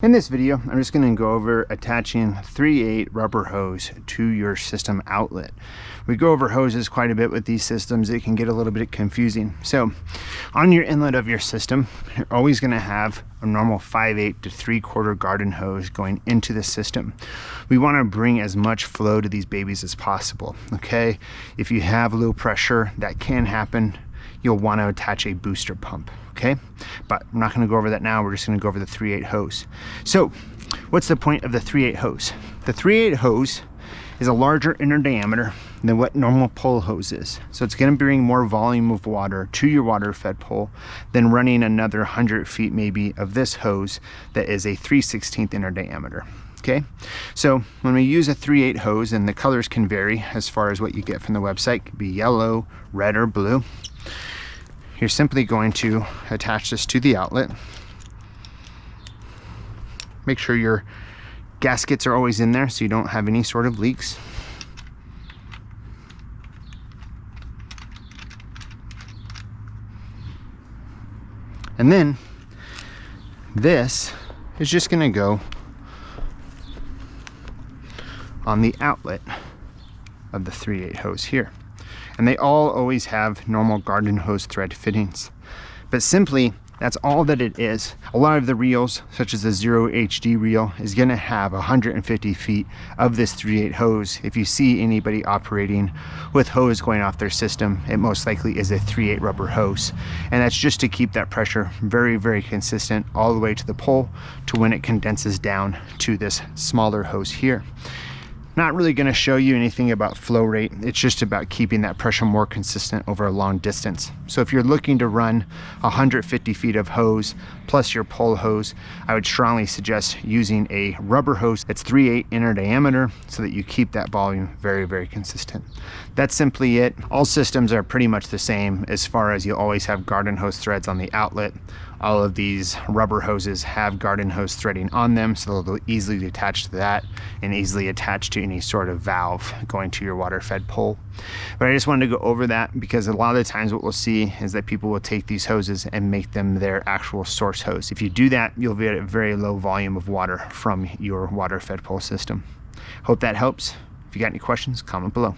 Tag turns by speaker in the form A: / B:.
A: In this video, I'm just going to go over attaching 3/8 rubber hose to your system outlet. We go over hoses quite a bit with these systems. It can get a little bit confusing. So on your inlet of your system, you're always going to have a normal 5/8 to 3/4 garden hose going into the system. We want to bring as much flow to these babies as possible. Okay, if you have low pressure, that can happen. You'll want to attach a booster pump. Okay, but I'm not going to go over that now. We're just going to go over the 3/8 hose. So what's the point of the 3/8 hose? The 3/8 hose is a larger inner diameter than what normal pole hose is. So it's going to bring more volume of water to your water fed pole than running another 100 feet maybe of this hose that is a 3/16 inner diameter. Okay, so when we use a 3/8 hose, and the colors can vary as far as what you get from the website, it could be yellow, red, or blue. You're simply going to attach this to the outlet. Make sure your gaskets are always in there so you don't have any sort of leaks. And then this is just going to go on the outlet of the 3/8 hose here. And they all always have normal garden hose thread fittings. But simply, that's all that it is. A lot of the reels, such as the Xero HD reel, is gonna have 150 feet of this 3/8 hose. If you see anybody operating with hose going off their system, it most likely is a 3/8 rubber hose. And that's just to keep that pressure very, very consistent all the way to the pole to when it condenses down to this smaller hose here. Not really going to show you anything about flow rate. It's just about keeping that pressure more consistent over a long distance. So if you're looking to run 150 feet of hose plus your pole hose, I would strongly suggest using a rubber hose that's 3/8 inner diameter so that you keep that volume very, very consistent. That's simply it. All systems are pretty much the same as far as you always have garden hose threads on the outlet. All of these rubber hoses have garden hose threading on them, so they'll easily attach to that and easily attach to any sort of valve going to your water fed pole. But I just wanted to go over that because a lot of the times what we'll see is that people will take these hoses and make them their actual source hose. If you do that, you'll get a very low volume of water from your water fed pole system. Hope that helps. If you got any questions, comment below.